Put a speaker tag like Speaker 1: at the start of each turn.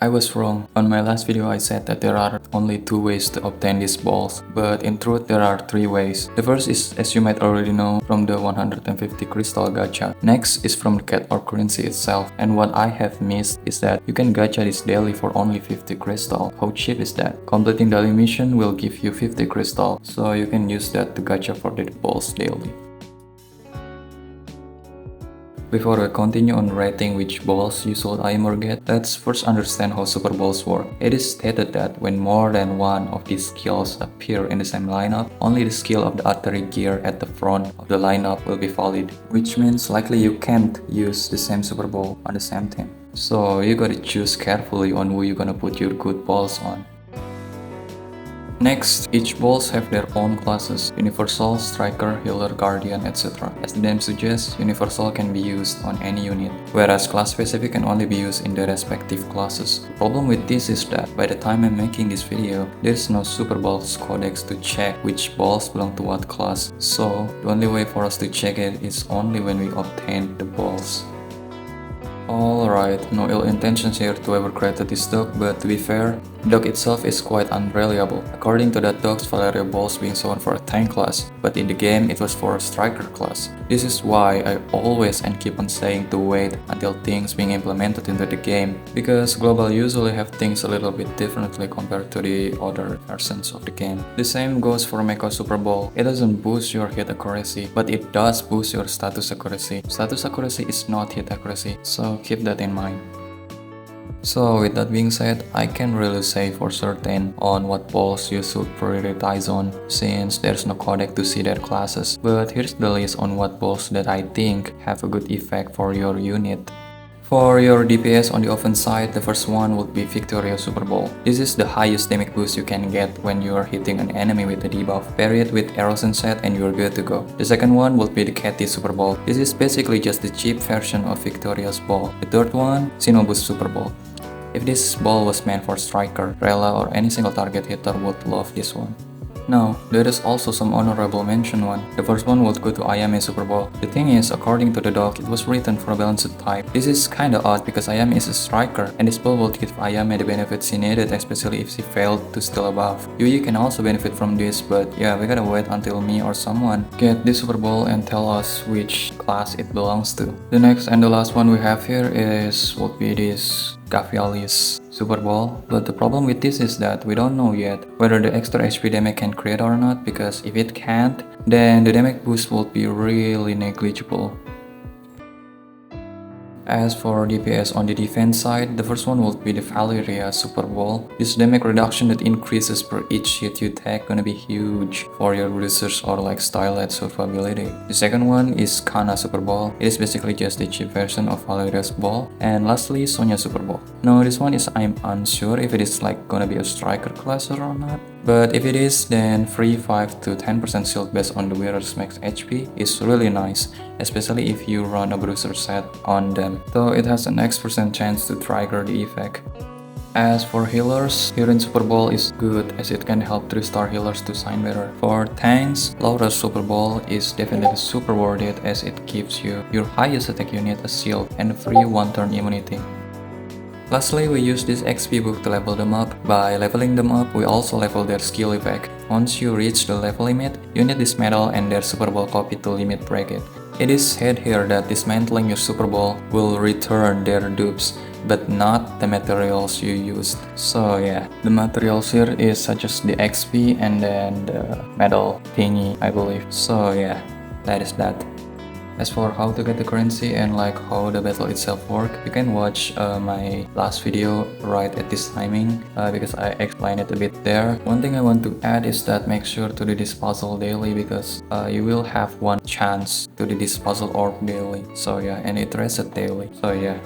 Speaker 1: I was wrong. On my last video I said that there are only 2 ways to obtain these balls, but in truth there are 3 ways. The first is, as you might already know, from the 150 crystal gacha. Next is from the Cat Orb currency itself, and what I have missed is that you can gacha this daily for only 50 crystal. How cheap is that? Completing daily mission will give you 50 crystal, so you can use that to gacha for the balls daily. Before we continue on rating which balls you should aim or get, let's first understand how super balls work. It is stated that when more than one of these skills appear in the same lineup, only the skill of the Artery Gear at the front of the lineup will be valid, which means likely you can't use the same super ball on the same team. So you gotta choose carefully on who you're gonna put your good balls on. Next, each balls have their own classes: Universal, Striker, Healer, Guardian, etc. As the name suggests, Universal can be used on any unit, whereas class specific can only be used in the respective classes. The problem with this is that by the time I'm making this video, there's no Super Balls codex to check which balls belong to what class, so the only way for us to check it is only when we obtain the balls. Alright, no ill intentions here to whoever created this dog, but to be fair, the dog itself is quite unreliable. According to that dog's Valeria balls being shown for a tank class, but in the game it was for a striker class. This is why I always and keep on saying to wait until things being implemented into the game, because global usually have things a little bit differently compared to the other versions of the game. The same goes for Mecha Super Ball. It doesn't boost your hit accuracy, but it does boost your status accuracy. Status accuracy is not hit accuracy, so keep that in mind. So with that being said, I can't really say for certain on what balls you should prioritize on, since there's no codec to see their classes, but here's the list on what balls that I think have a good effect for your unit. For your DPS on the offense side, the first one would be Victoria Super Ball. This is the highest damage boost you can get when you are hitting an enemy with a debuff. Pair it with arrows and set and you're good to go. The second one would be the Cathy Super Ball. This is basically just the cheap version of Victoria's Ball. The third one, Shinobu's Super Ball. If this ball was meant for striker, Rela or any single target hitter would love this one. Now, there is also some honorable mention one. The first one would go to Ayame Super Ball. The thing is, according to the dog, it was written for a balanced type. This is kinda odd because Ayame is a striker, and this ball would give Ayame the benefits she needed, especially if she failed to steal a buff. Yuji can also benefit from this, but yeah, we gotta wait until me or someone get this Super Ball and tell us which class it belongs to. The next and the last one we have here would be this Cathy's Super Ball, but the problem with this is that we don't know yet whether the extra HP damage can create or not, because if it can't, then the damage boost will be really negligible. As for DPS on the defense side, the first one would be the Valeria Super Ball. This damage reduction that increases per each hit you take gonna be huge for your bruisers or like stylet survivability. The second one is Kanna Super Ball. It is basically just the cheap version of Valeria's ball. And lastly, Sonya Super Ball. Now this one is I'm unsure if it is like gonna be a striker class or not. But if it is, then free 5 to 10% shield based on the wearer's max HP is really nice, especially if you run a bruiser set on them, though it has an X% chance to trigger the effect. As for healers, Healing Super Ball is good as it can help 3-star healers to sign better. For tanks, Laura's Super Ball is definitely super worth it as it gives you your highest attack unit a shield and free 1-turn immunity. Lastly, we use this XP book to level them up. By leveling them up, we also level their skill effect. Once you reach the level limit, you need this medal and their Super Ball copy to limit break it. It is said here that dismantling your Super Ball will return their dupes, but not the materials you used. So yeah, the materials here is such as the XP and then the medal thingy, I believe. So yeah, that is that. As for how to get the currency and like how the battle itself work, you can watch my last video right at this timing because I explained it a bit there. One thing I want to add is that make sure to do this puzzle daily because you will have one chance to do this puzzle orb daily. So yeah, and it resets daily. So yeah.